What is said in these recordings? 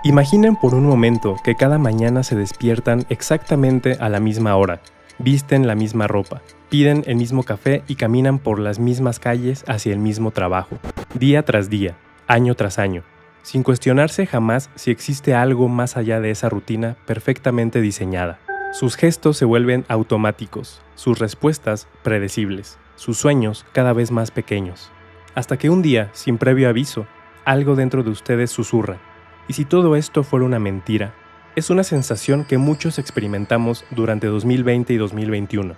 Imaginen por un momento que cada mañana se despiertan exactamente a la misma hora, visten la misma ropa, piden el mismo café y caminan por las mismas calles hacia el mismo trabajo, día tras día, año tras año, sin cuestionarse jamás si existe algo más allá de esa rutina perfectamente diseñada. Sus gestos se vuelven automáticos, sus respuestas predecibles, sus sueños cada vez más pequeños. Hasta que un día, sin previo aviso, algo dentro de ustedes susurra. ¿Y si todo esto fuera una mentira? Es una sensación que muchos experimentamos durante 2020 y 2021.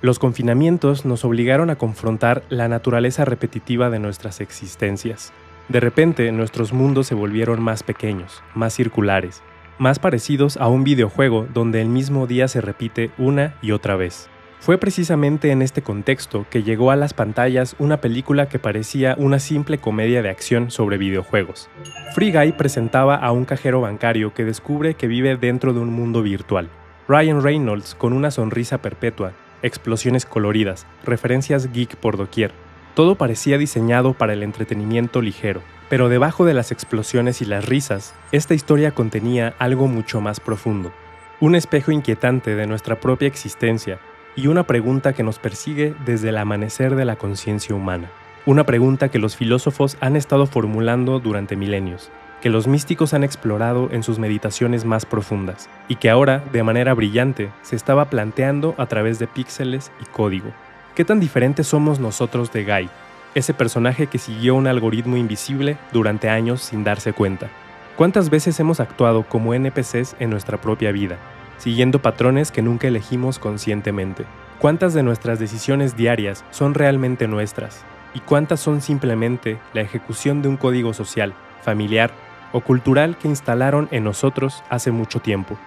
Los confinamientos nos obligaron a confrontar la naturaleza repetitiva de nuestras existencias. De repente, nuestros mundos se volvieron más pequeños, más circulares, más parecidos a un videojuego donde el mismo día se repite una y otra vez. Fue precisamente en este contexto que llegó a las pantallas una película que parecía una simple comedia de acción sobre videojuegos. Free Guy presentaba a un cajero bancario que descubre que vive dentro de un mundo virtual. Ryan Reynolds con una sonrisa perpetua, explosiones coloridas, referencias geek por doquier. Todo parecía diseñado para el entretenimiento ligero, pero debajo de las explosiones y las risas, esta historia contenía algo mucho más profundo. Un espejo inquietante de nuestra propia existencia, y una pregunta que nos persigue desde el amanecer de la conciencia humana. Una pregunta que los filósofos han estado formulando durante milenios, que los místicos han explorado en sus meditaciones más profundas, y que ahora, de manera brillante, se estaba planteando a través de píxeles y código. ¿Qué tan diferentes somos nosotros de Guy, ese personaje que siguió un algoritmo invisible durante años sin darse cuenta? ¿Cuántas veces hemos actuado como NPCs en nuestra propia vida, siguiendo patrones que nunca elegimos conscientemente? ¿Cuántas de nuestras decisiones diarias son realmente nuestras? ¿Y cuántas son simplemente la ejecución de un código social, familiar o cultural que instalaron en nosotros hace mucho tiempo?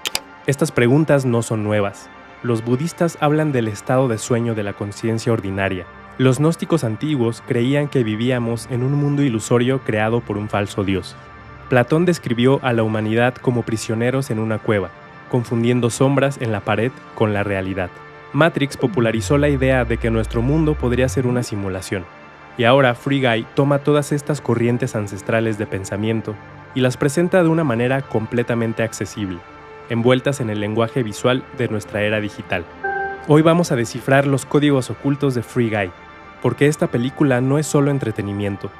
Estas preguntas no son nuevas. Los budistas hablan del estado de sueño de la conciencia ordinaria. Los gnósticos antiguos creían que vivíamos en un mundo ilusorio creado por un falso dios. Platón describió a la humanidad como prisioneros en una cueva, confundiendo sombras en la pared con la realidad. Matrix popularizó la idea de que nuestro mundo podría ser una simulación. Y ahora Free Guy toma todas estas corrientes ancestrales de pensamiento y las presenta de una manera completamente accesible, envueltas en el lenguaje visual de nuestra era digital. Hoy vamos a descifrar los códigos ocultos de Free Guy, porque esta película no es solo entretenimiento,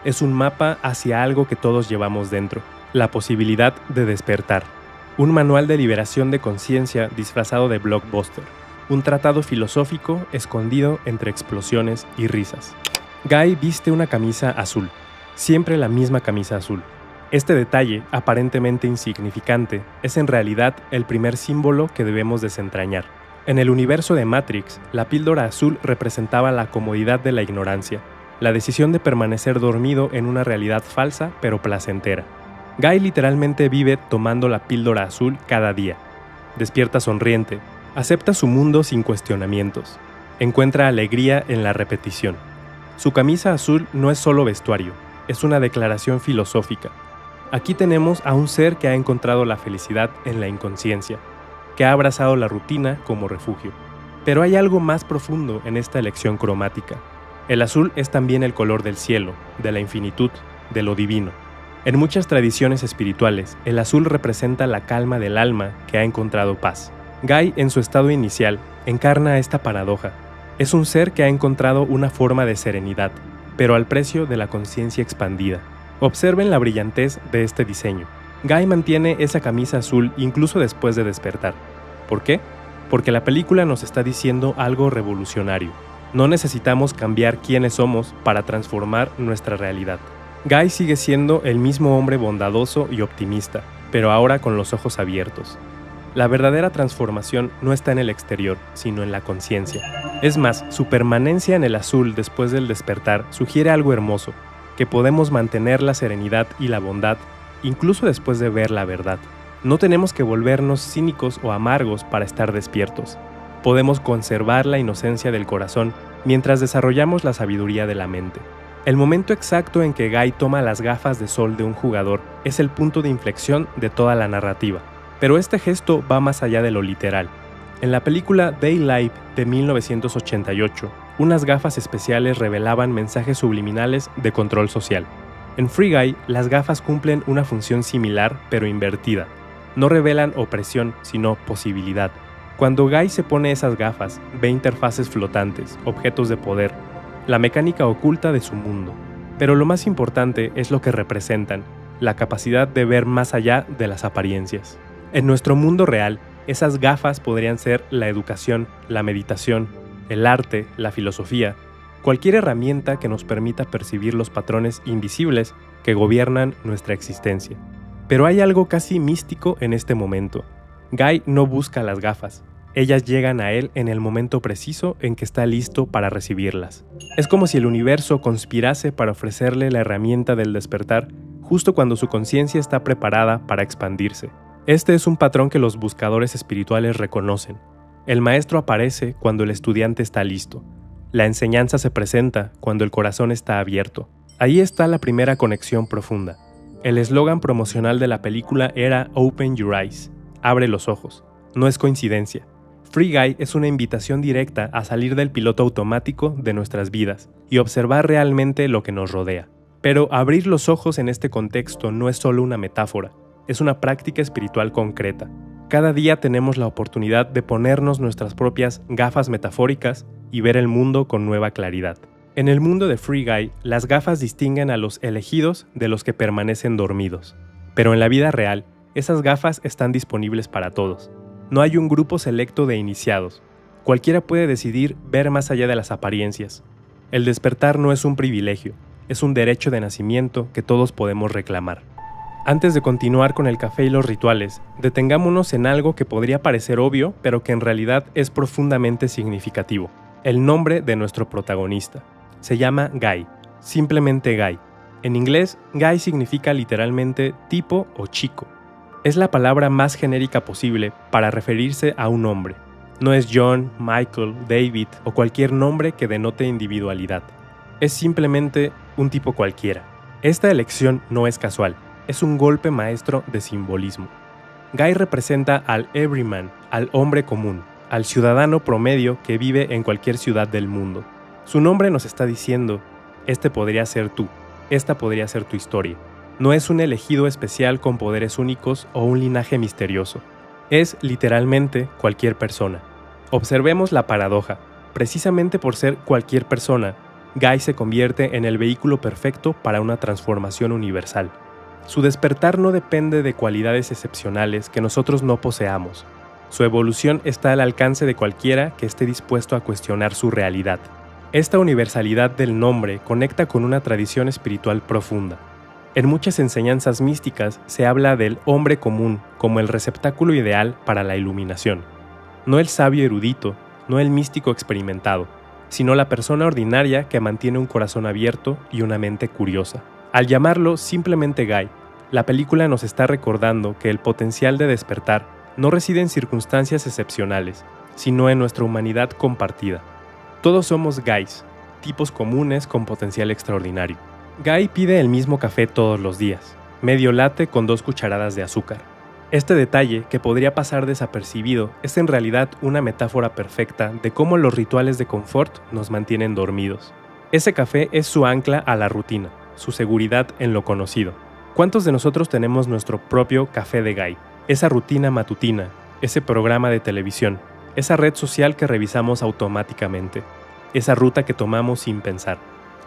es un mapa hacia algo que todos llevamos dentro, la posibilidad de despertar. Un manual de liberación de conciencia disfrazado de blockbuster, un tratado filosófico escondido entre explosiones y risas. Guy viste una camisa azul, siempre la misma camisa azul. Este detalle, aparentemente insignificante, es en realidad el primer símbolo que debemos desentrañar. En el universo de Matrix, la píldora azul representaba la comodidad de la ignorancia, la decisión de permanecer dormido en una realidad falsa pero placentera. Guy literalmente vive tomando la píldora azul cada día. Despierta sonriente, acepta su mundo sin cuestionamientos, encuentra alegría en la repetición. Su camisa azul no es solo vestuario, es una declaración filosófica. Aquí tenemos a un ser que ha encontrado la felicidad en la inconsciencia, que ha abrazado la rutina como refugio. Pero hay algo más profundo en esta elección cromática. El azul es también el color del cielo, de la infinitud, de lo divino. En muchas tradiciones espirituales, el azul representa la calma del alma que ha encontrado paz. Guy, en su estado inicial, encarna esta paradoja. Es un ser que ha encontrado una forma de serenidad, pero al precio de la conciencia expandida. Observen la brillantez de este diseño. Guy mantiene esa camisa azul incluso después de despertar. ¿Por qué? Porque la película nos está diciendo algo revolucionario. No necesitamos cambiar quiénes somos para transformar nuestra realidad. Guy sigue siendo el mismo hombre bondadoso y optimista, pero ahora con los ojos abiertos. La verdadera transformación no está en el exterior, sino en la conciencia. Es más, su permanencia en el azul después del despertar sugiere algo hermoso, que podemos mantener la serenidad y la bondad, incluso después de ver la verdad. No tenemos que volvernos cínicos o amargos para estar despiertos. Podemos conservar la inocencia del corazón mientras desarrollamos la sabiduría de la mente. El momento exacto en que Guy toma las gafas de sol de un jugador es el punto de inflexión de toda la narrativa. Pero este gesto va más allá de lo literal. En la película Daylight de 1988, unas gafas especiales revelaban mensajes subliminales de control social. En Free Guy, las gafas cumplen una función similar pero invertida. No revelan opresión, sino posibilidad. Cuando Guy se pone esas gafas, ve interfaces flotantes, objetos de poder, la mecánica oculta de su mundo. Pero lo más importante es lo que representan, la capacidad de ver más allá de las apariencias. En nuestro mundo real, esas gafas podrían ser la educación, la meditación, el arte, la filosofía, cualquier herramienta que nos permita percibir los patrones invisibles que gobiernan nuestra existencia. Pero hay algo casi místico en este momento. Guy no busca las gafas. Ellas llegan a él en el momento preciso en que está listo para recibirlas. Es como si el universo conspirase para ofrecerle la herramienta del despertar justo cuando su conciencia está preparada para expandirse. Este es un patrón que los buscadores espirituales reconocen. El maestro aparece cuando el estudiante está listo. La enseñanza se presenta cuando el corazón está abierto. Ahí está la primera conexión profunda. El eslogan promocional de la película era Open Your Eyes, abre los ojos. No es coincidencia. Free Guy es una invitación directa a salir del piloto automático de nuestras vidas y observar realmente lo que nos rodea. Pero abrir los ojos en este contexto no es solo una metáfora, es una práctica espiritual concreta. Cada día tenemos la oportunidad de ponernos nuestras propias gafas metafóricas y ver el mundo con nueva claridad. En el mundo de Free Guy, las gafas distinguen a los elegidos de los que permanecen dormidos. Pero en la vida real, esas gafas están disponibles para todos. No hay un grupo selecto de iniciados. Cualquiera puede decidir ver más allá de las apariencias. El despertar no es un privilegio, es un derecho de nacimiento que todos podemos reclamar. Antes de continuar con el café y los rituales, detengámonos en algo que podría parecer obvio, pero que en realidad es profundamente significativo. El nombre de nuestro protagonista. Se llama Guy, simplemente Guy. En inglés, Guy significa literalmente tipo o chico. Es la palabra más genérica posible para referirse a un hombre. No es John, Michael, David o cualquier nombre que denote individualidad. Es simplemente un tipo cualquiera. Esta elección no es casual, es un golpe maestro de simbolismo. Guy representa al everyman, al hombre común, al ciudadano promedio que vive en cualquier ciudad del mundo. Su nombre nos está diciendo, este podría ser tú, esta podría ser tu historia. No es un elegido especial con poderes únicos o un linaje misterioso. Es literalmente cualquier persona. Observemos la paradoja. Precisamente por ser cualquier persona, Guy se convierte en el vehículo perfecto para una transformación universal. Su despertar no depende de cualidades excepcionales que nosotros no poseamos. Su evolución está al alcance de cualquiera que esté dispuesto a cuestionar su realidad. Esta universalidad del nombre conecta con una tradición espiritual profunda. En muchas enseñanzas místicas se habla del hombre común como el receptáculo ideal para la iluminación. No el sabio erudito, no el místico experimentado, sino la persona ordinaria que mantiene un corazón abierto y una mente curiosa. Al llamarlo simplemente Guy, la película nos está recordando que el potencial de despertar no reside en circunstancias excepcionales, sino en nuestra humanidad compartida. Todos somos Guys, tipos comunes con potencial extraordinario. Guy pide el mismo café todos los días, medio latte con 2 cucharadas de azúcar. Este detalle, que podría pasar desapercibido, es en realidad una metáfora perfecta de cómo los rituales de confort nos mantienen dormidos. Ese café es su ancla a la rutina, su seguridad en lo conocido. ¿Cuántos de nosotros tenemos nuestro propio café de Guy? Esa rutina matutina, ese programa de televisión, esa red social que revisamos automáticamente, esa ruta que tomamos sin pensar.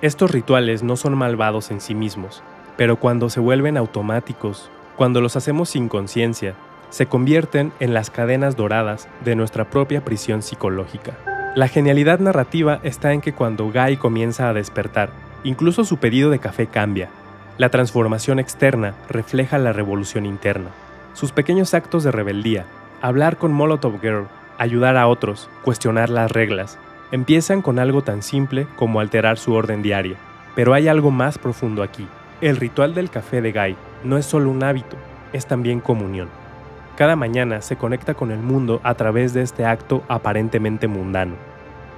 Estos rituales no son malvados en sí mismos, pero cuando se vuelven automáticos, cuando los hacemos sin conciencia, se convierten en las cadenas doradas de nuestra propia prisión psicológica. La genialidad narrativa está en que cuando Guy comienza a despertar, incluso su pedido de café cambia. La transformación externa refleja la revolución interna. Sus pequeños actos de rebeldía, hablar con Molotov Girl, ayudar a otros, cuestionar las reglas, empiezan con algo tan simple como alterar su orden diaria. Pero hay algo más profundo aquí. El ritual del café de Guy no es solo un hábito, es también comunión. Cada mañana se conecta con el mundo a través de este acto aparentemente mundano.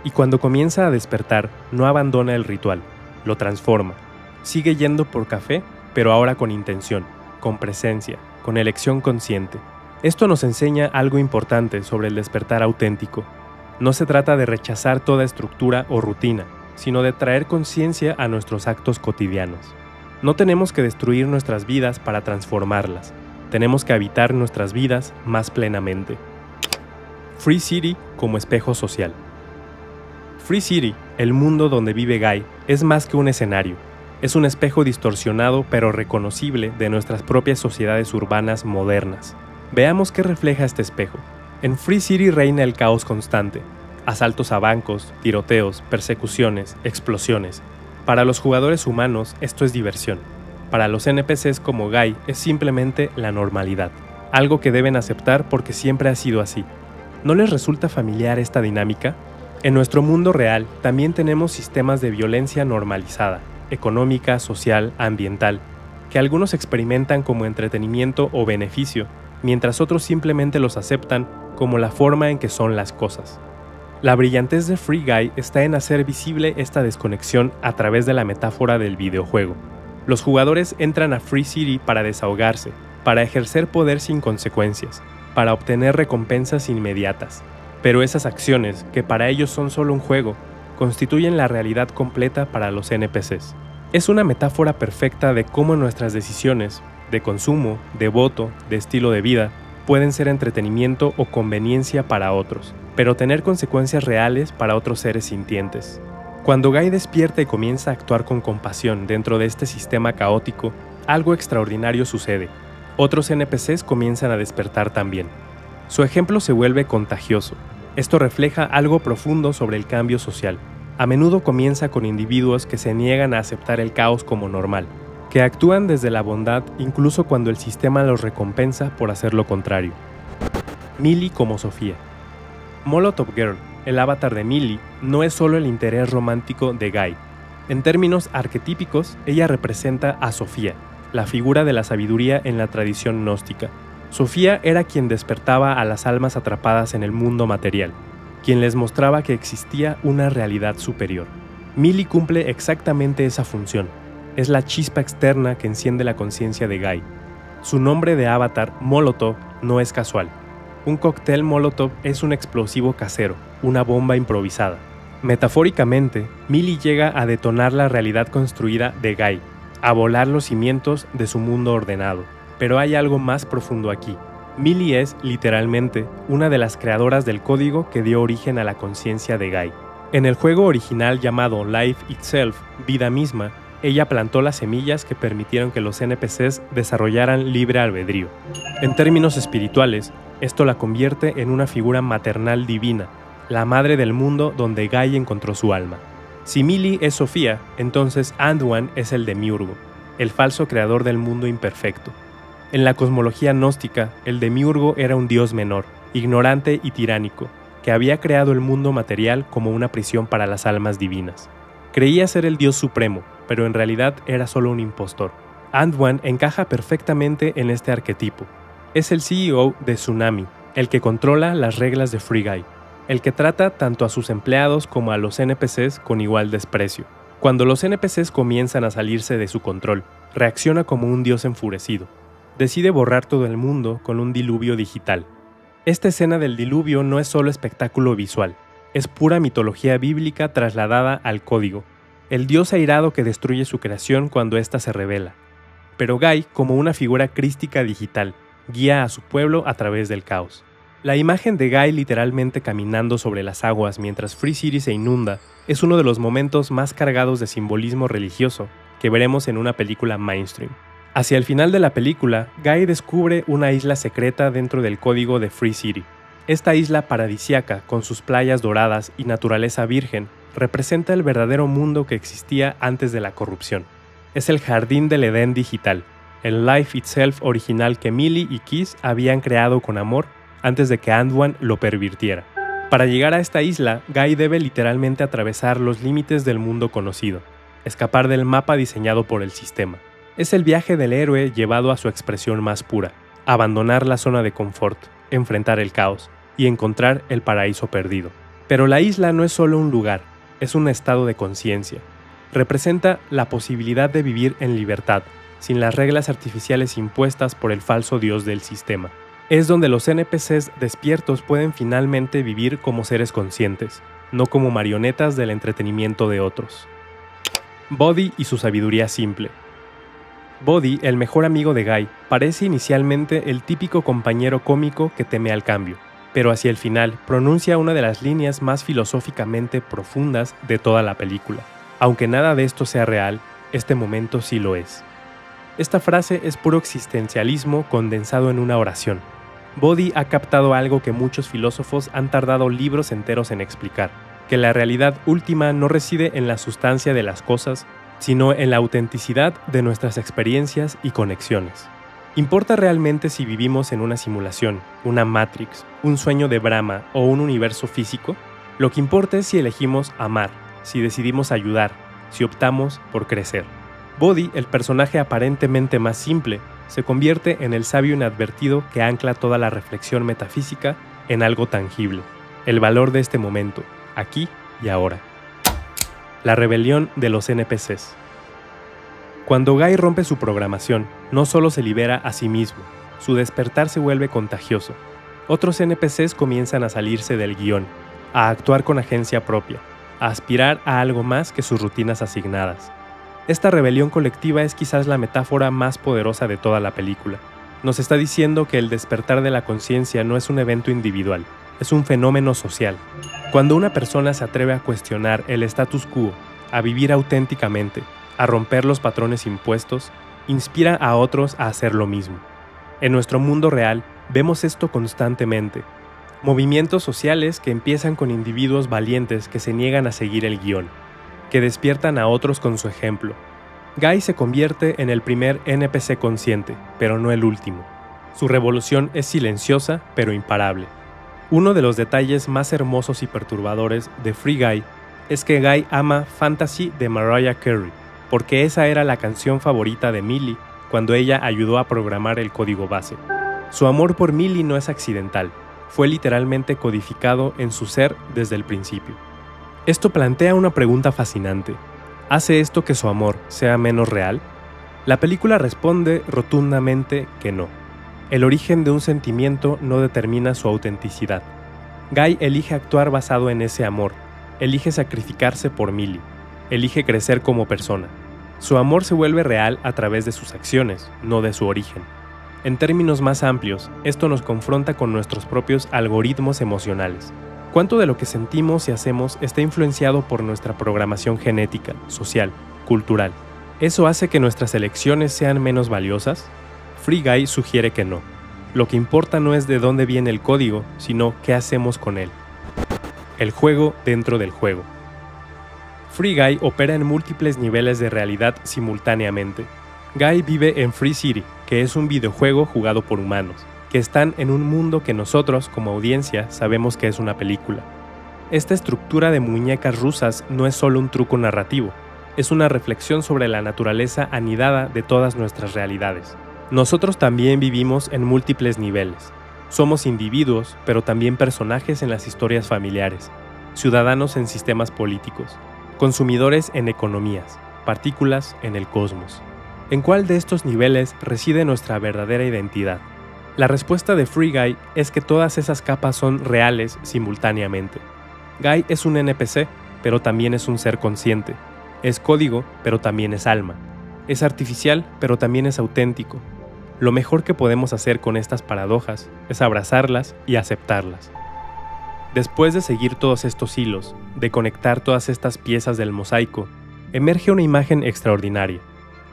Y cuando comienza a despertar, no abandona el ritual, lo transforma. Sigue yendo por café, pero ahora con intención, con presencia, con elección consciente. Esto nos enseña algo importante sobre el despertar auténtico. No se trata de rechazar toda estructura o rutina, sino de traer conciencia a nuestros actos cotidianos. No tenemos que destruir nuestras vidas para transformarlas, tenemos que habitar nuestras vidas más plenamente. Free City como espejo social. Free City, el mundo donde vive Guy, es más que un escenario. Es un espejo distorsionado pero reconocible de nuestras propias sociedades urbanas modernas. Veamos qué refleja este espejo. En Free City reina el caos constante. Asaltos a bancos, tiroteos, persecuciones, explosiones. Para los jugadores humanos esto es diversión. Para los NPCs como Guy es simplemente la normalidad. Algo que deben aceptar porque siempre ha sido así. ¿No les resulta familiar esta dinámica? En nuestro mundo real también tenemos sistemas de violencia normalizada, económica, social, ambiental, que algunos experimentan como entretenimiento o beneficio, mientras otros simplemente los aceptan como la forma en que son las cosas. La brillantez de Free Guy está en hacer visible esta desconexión a través de la metáfora del videojuego. Los jugadores entran a Free City para desahogarse, para ejercer poder sin consecuencias, para obtener recompensas inmediatas. Pero esas acciones, que para ellos son solo un juego, constituyen la realidad completa para los NPCs. Es una metáfora perfecta de cómo nuestras decisiones, de consumo, de voto, de estilo de vida, pueden ser entretenimiento o conveniencia para otros, pero tener consecuencias reales para otros seres sintientes. Cuando Guy despierta y comienza a actuar con compasión dentro de este sistema caótico, algo extraordinario sucede. Otros NPCs comienzan a despertar también. Su ejemplo se vuelve contagioso. Esto refleja algo profundo sobre el cambio social. A menudo comienza con individuos que se niegan a aceptar el caos como normal, que actúan desde la bondad incluso cuando el sistema los recompensa por hacer lo contrario. Millie como Sofía. Molotov Girl, el avatar de Millie, no es solo el interés romántico de Guy. En términos arquetípicos, ella representa a Sofía, la figura de la sabiduría en la tradición gnóstica. Sofía era quien despertaba a las almas atrapadas en el mundo material, quien les mostraba que existía una realidad superior. Millie cumple exactamente esa función. Es la chispa externa que enciende la conciencia de Guy. Su nombre de avatar, Molotov, no es casual. Un cóctel Molotov es un explosivo casero, una bomba improvisada. Metafóricamente, Millie llega a detonar la realidad construida de Guy, a volar los cimientos de su mundo ordenado. Pero hay algo más profundo aquí. Millie es, literalmente, una de las creadoras del código que dio origen a la conciencia de Guy. En el juego original llamado Life Itself, Vida Misma, ella plantó las semillas que permitieron que los NPCs desarrollaran libre albedrío. En términos espirituales, esto la convierte en una figura maternal divina, la madre del mundo donde Guy encontró su alma. Si Millie es Sofía, entonces Anduin es el demiurgo, el falso creador del mundo imperfecto. En la cosmología gnóstica, el demiurgo era un dios menor, ignorante y tiránico, que había creado el mundo material como una prisión para las almas divinas. Creía ser el dios supremo, pero en realidad era solo un impostor. Anduin encaja perfectamente en este arquetipo. Es el CEO de Tsunami, el que controla las reglas de Free Guy, el que trata tanto a sus empleados como a los NPCs con igual desprecio. Cuando los NPCs comienzan a salirse de su control, reacciona como un dios enfurecido. Decide borrar todo el mundo con un diluvio digital. Esta escena del diluvio no es solo espectáculo visual, es pura mitología bíblica trasladada al código, el dios airado que destruye su creación cuando ésta se revela. Pero Guy, como una figura crística digital, guía a su pueblo a través del caos. La imagen de Guy literalmente caminando sobre las aguas mientras Free City se inunda es uno de los momentos más cargados de simbolismo religioso que veremos en una película mainstream. Hacia el final de la película, Guy descubre una isla secreta dentro del código de Free City. Esta isla paradisíaca, con sus playas doradas y naturaleza virgen, representa el verdadero mundo que existía antes de la corrupción. Es el jardín del Edén digital, el Life Itself original que Millie y Kiss habían creado con amor antes de que Anduin lo pervirtiera. Para llegar a esta isla, Guy debe literalmente atravesar los límites del mundo conocido, escapar del mapa diseñado por el sistema. Es el viaje del héroe llevado a su expresión más pura, abandonar la zona de confort, enfrentar el caos y encontrar el paraíso perdido. Pero la isla no es solo un lugar, es un estado de conciencia. Representa la posibilidad de vivir en libertad, sin las reglas artificiales impuestas por el falso dios del sistema. Es donde los NPCs despiertos pueden finalmente vivir como seres conscientes, no como marionetas del entretenimiento de otros. Body y su sabiduría simple. Buddy, el mejor amigo de Guy, parece inicialmente el típico compañero cómico que teme al cambio, pero hacia el final pronuncia una de las líneas más filosóficamente profundas de toda la película. Aunque nada de esto sea real, este momento sí lo es. Esta frase es puro existencialismo condensado en una oración. Buddy ha captado algo que muchos filósofos han tardado libros enteros en explicar, que la realidad última no reside en la sustancia de las cosas, sino en la autenticidad de nuestras experiencias y conexiones. ¿Importa realmente si vivimos en una simulación, una Matrix, un sueño de Brahma o un universo físico? Lo que importa es si elegimos amar, si decidimos ayudar, si optamos por crecer. Buddy, el personaje aparentemente más simple, se convierte en el sabio inadvertido que ancla toda la reflexión metafísica en algo tangible, el valor de este momento, aquí y ahora. La rebelión de los NPCs. Cuando Guy rompe su programación, no solo se libera a sí mismo, su despertar se vuelve contagioso. Otros NPCs comienzan a salirse del guión, a actuar con agencia propia, a aspirar a algo más que sus rutinas asignadas. Esta rebelión colectiva es quizás la metáfora más poderosa de toda la película. Nos está diciendo que el despertar de la conciencia no es un evento individual, es un fenómeno social. Cuando una persona se atreve a cuestionar el status quo, a vivir auténticamente, a romper los patrones impuestos, inspira a otros a hacer lo mismo. En nuestro mundo real vemos esto constantemente. Movimientos sociales que empiezan con individuos valientes que se niegan a seguir el guión, que despiertan a otros con su ejemplo. Guy se convierte en el primer NPC consciente, pero no el último. Su revolución es silenciosa, pero imparable. Uno de los detalles más hermosos y perturbadores de Free Guy es que Guy ama Fantasy de Mariah Carey, porque esa era la canción favorita de Millie cuando ella ayudó a programar el código base. Su amor por Millie no es accidental, fue literalmente codificado en su ser desde el principio. Esto plantea una pregunta fascinante. ¿Hace esto que su amor sea menos real? La película responde rotundamente que no. El origen de un sentimiento no determina su autenticidad. Guy elige actuar basado en ese amor, elige sacrificarse por Millie, elige crecer como persona. Su amor se vuelve real a través de sus acciones, no de su origen. En términos más amplios, esto nos confronta con nuestros propios algoritmos emocionales. ¿Cuánto de lo que sentimos y hacemos está influenciado por nuestra programación genética, social, cultural? ¿Eso hace que nuestras elecciones sean menos valiosas? Free Guy sugiere que no. Lo que importa no es de dónde viene el código, sino qué hacemos con él. El juego dentro del juego. Free Guy opera en múltiples niveles de realidad simultáneamente. Guy vive en Free City, que es un videojuego jugado por humanos, que están en un mundo que nosotros, como audiencia, sabemos que es una película. Esta estructura de muñecas rusas no es solo un truco narrativo, es una reflexión sobre la naturaleza anidada de todas nuestras realidades. Nosotros también vivimos en múltiples niveles. Somos individuos, pero también personajes en las historias familiares, ciudadanos en sistemas políticos, consumidores en economías, partículas en el cosmos. ¿En cuál de estos niveles reside nuestra verdadera identidad? La respuesta de Free Guy es que todas esas capas son reales simultáneamente. Guy es un NPC, pero también es un ser consciente. Es código, pero también es alma. Es artificial, pero también es auténtico. Lo mejor que podemos hacer con estas paradojas es abrazarlas y aceptarlas. Después de seguir todos estos hilos, de conectar todas estas piezas del mosaico, emerge una imagen extraordinaria.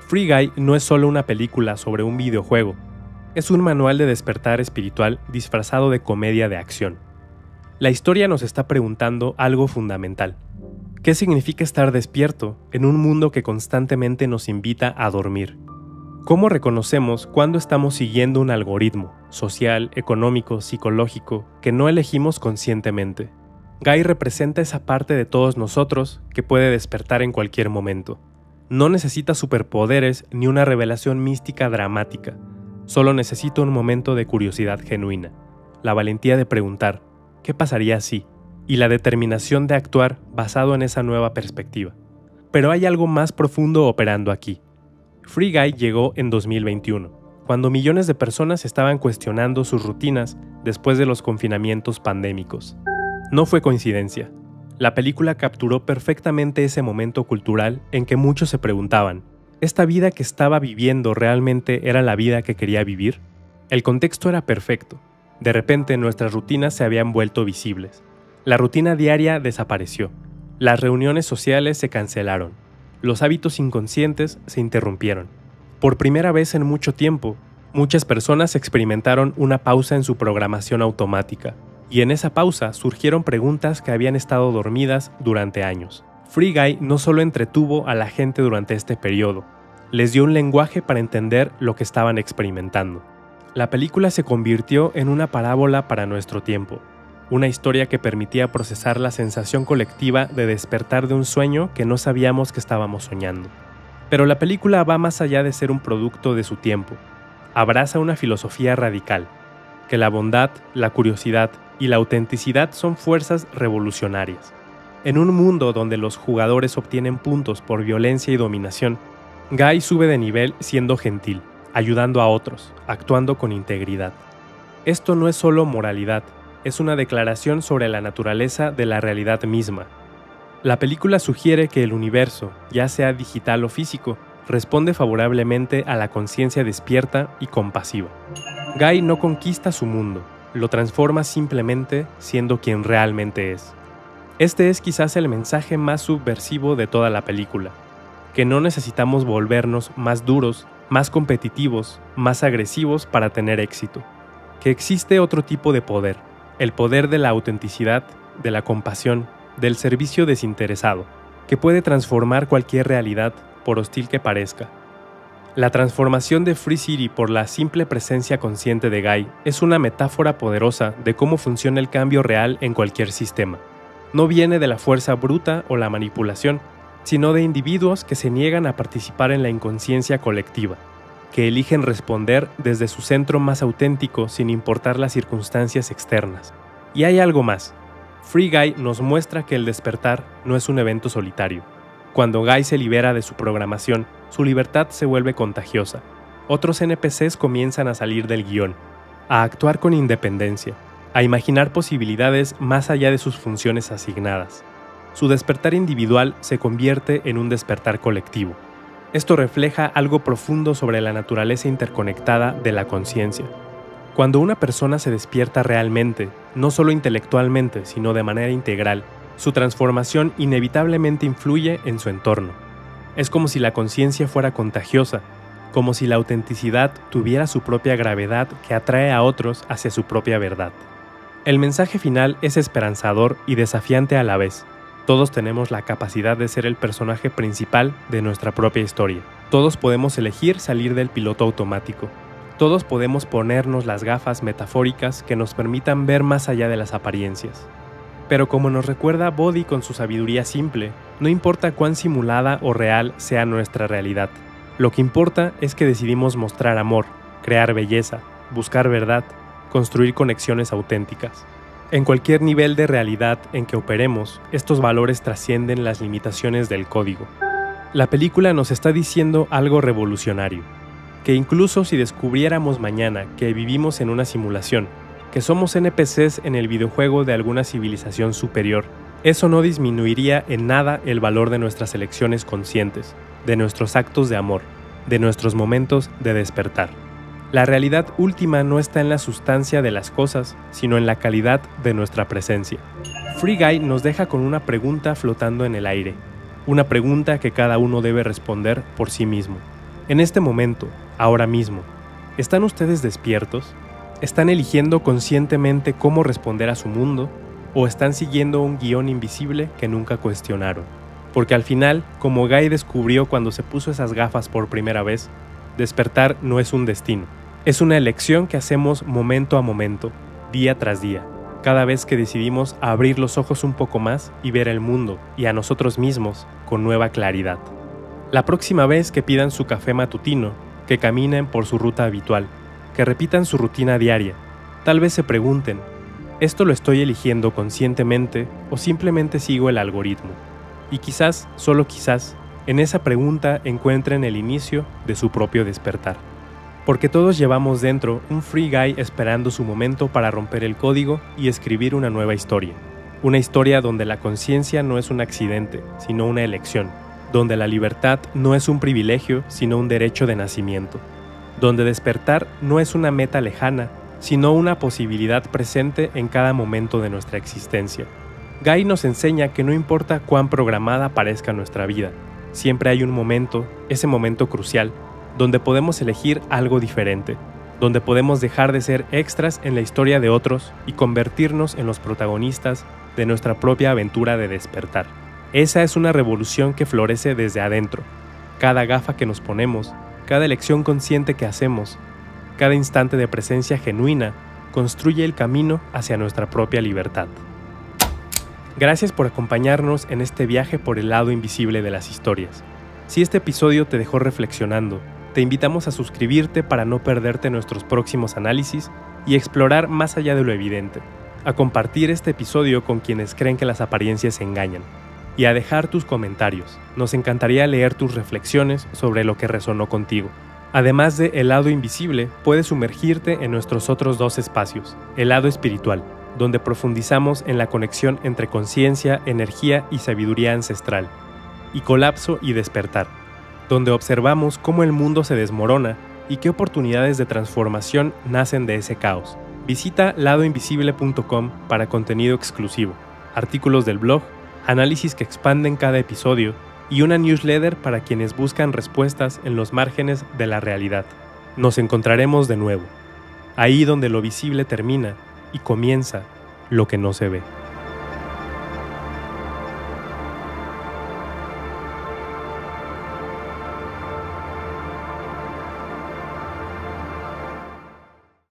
Free Guy no es solo una película sobre un videojuego, es un manual de despertar espiritual disfrazado de comedia de acción. La historia nos está preguntando algo fundamental. ¿Qué significa estar despierto en un mundo que constantemente nos invita a dormir? ¿Cómo reconocemos cuando estamos siguiendo un algoritmo social, económico, psicológico que no elegimos conscientemente? Guy representa esa parte de todos nosotros que puede despertar en cualquier momento. No necesita superpoderes ni una revelación mística dramática. Solo necesita un momento de curiosidad genuina, la valentía de preguntar ¿qué pasaría si? Y la determinación de actuar basado en esa nueva perspectiva. Pero hay algo más profundo operando aquí. Free Guy llegó en 2021, cuando millones de personas estaban cuestionando sus rutinas después de los confinamientos pandémicos. No fue coincidencia. La película capturó perfectamente ese momento cultural en que muchos se preguntaban, ¿Esta vida que estaba viviendo realmente era la vida que quería vivir? El contexto era perfecto. De repente nuestras rutinas se habían vuelto visibles. La rutina diaria desapareció. Las reuniones sociales se cancelaron. Los hábitos inconscientes se interrumpieron. Por primera vez en mucho tiempo, muchas personas experimentaron una pausa en su programación automática, y en esa pausa surgieron preguntas que habían estado dormidas durante años. Free Guy no solo entretuvo a la gente durante este periodo, les dio un lenguaje para entender lo que estaban experimentando. La película se convirtió en una parábola para nuestro tiempo, una historia que permitía procesar la sensación colectiva de despertar de un sueño que no sabíamos que estábamos soñando. Pero la película va más allá de ser un producto de su tiempo. Abraza una filosofía radical, que la bondad, la curiosidad y la autenticidad son fuerzas revolucionarias. En un mundo donde los jugadores obtienen puntos por violencia y dominación, Guy sube de nivel siendo gentil, ayudando a otros, actuando con integridad. Esto no es solo moralidad, es una declaración sobre la naturaleza de la realidad misma. La película sugiere que el universo, ya sea digital o físico, responde favorablemente a la conciencia despierta y compasiva. Guy no conquista su mundo, lo transforma simplemente siendo quien realmente es. Este es quizás el mensaje más subversivo de toda la película, que no necesitamos volvernos más duros, más competitivos, más agresivos para tener éxito, que existe otro tipo de poder, el poder de la autenticidad, de la compasión, del servicio desinteresado, que puede transformar cualquier realidad, por hostil que parezca. La transformación de Free City por la simple presencia consciente de Guy es una metáfora poderosa de cómo funciona el cambio real en cualquier sistema. No viene de la fuerza bruta o la manipulación, sino de individuos que se niegan a participar en la inconsciencia colectiva, que eligen responder desde su centro más auténtico sin importar las circunstancias externas. Y hay algo más. Free Guy nos muestra que el despertar no es un evento solitario. Cuando Guy se libera de su programación, su libertad se vuelve contagiosa. Otros NPCs comienzan a salir del guión, a actuar con independencia, a imaginar posibilidades más allá de sus funciones asignadas. Su despertar individual se convierte en un despertar colectivo. Esto refleja algo profundo sobre la naturaleza interconectada de la conciencia. Cuando una persona se despierta realmente, no solo intelectualmente, sino de manera integral, su transformación inevitablemente influye en su entorno. Es como si la conciencia fuera contagiosa, como si la autenticidad tuviera su propia gravedad que atrae a otros hacia su propia verdad. El mensaje final es esperanzador y desafiante a la vez. Todos tenemos la capacidad de ser el personaje principal de nuestra propia historia. Todos podemos elegir salir del piloto automático. Todos podemos ponernos las gafas metafóricas que nos permitan ver más allá de las apariencias. Pero como nos recuerda Bodhi con su sabiduría simple, no importa cuán simulada o real sea nuestra realidad. Lo que importa es que decidimos mostrar amor, crear belleza, buscar verdad, construir conexiones auténticas. En cualquier nivel de realidad en que operemos, estos valores trascienden las limitaciones del código. La película nos está diciendo algo revolucionario, que incluso si descubriéramos mañana que vivimos en una simulación, que somos NPCs en el videojuego de alguna civilización superior, eso no disminuiría en nada el valor de nuestras elecciones conscientes, de nuestros actos de amor, de nuestros momentos de despertar. La realidad última no está en la sustancia de las cosas, sino en la calidad de nuestra presencia. Free Guy nos deja con una pregunta flotando en el aire, una pregunta que cada uno debe responder por sí mismo. En este momento, ahora mismo, ¿están ustedes despiertos? ¿Están eligiendo conscientemente cómo responder a su mundo? ¿O están siguiendo un guión invisible que nunca cuestionaron? Porque al final, como Guy descubrió cuando se puso esas gafas por primera vez, despertar no es un destino. Es una elección que hacemos momento a momento, día tras día, cada vez que decidimos abrir los ojos un poco más y ver el mundo y a nosotros mismos con nueva claridad. La próxima vez que pidan su café matutino, que caminen por su ruta habitual, que repitan su rutina diaria, tal vez se pregunten, ¿esto lo estoy eligiendo conscientemente o simplemente sigo el algoritmo? Y quizás, solo quizás, en esa pregunta encuentren el inicio de su propio despertar. Porque todos llevamos dentro un Free Guy esperando su momento para romper el código y escribir una nueva historia. Una historia donde la conciencia no es un accidente, sino una elección. donde la libertad no es un privilegio, sino un derecho de nacimiento, donde despertar no es una meta lejana, sino una posibilidad presente en cada momento de nuestra existencia. Guy nos enseña que no importa cuán programada parezca nuestra vida, siempre hay un momento, ese momento crucial, donde podemos elegir algo diferente, donde podemos dejar de ser extras en la historia de otros y convertirnos en los protagonistas de nuestra propia aventura de despertar. Esa es una revolución que florece desde adentro. Cada gafa que nos ponemos, cada elección consciente que hacemos, cada instante de presencia genuina, construye el camino hacia nuestra propia libertad. Gracias por acompañarnos en este viaje por el lado invisible de las historias. Si este episodio te dejó reflexionando, te invitamos a suscribirte para no perderte nuestros próximos análisis y explorar más allá de lo evidente, a compartir este episodio con quienes creen que las apariencias engañan, y a dejar tus comentarios. Nos encantaría leer tus reflexiones sobre lo que resonó contigo. Además de El lado invisible, puedes sumergirte en nuestros otros 2 espacios, El lado espiritual, donde profundizamos en la conexión entre conciencia, energía y sabiduría ancestral, y Colapso y despertar, donde observamos cómo el mundo se desmorona y qué oportunidades de transformación nacen de ese caos. Visita ladoinvisible.com para contenido exclusivo, artículos del blog, análisis que expanden cada episodio y una newsletter para quienes buscan respuestas en los márgenes de la realidad. Nos encontraremos de nuevo, ahí donde lo visible termina y comienza lo que no se ve.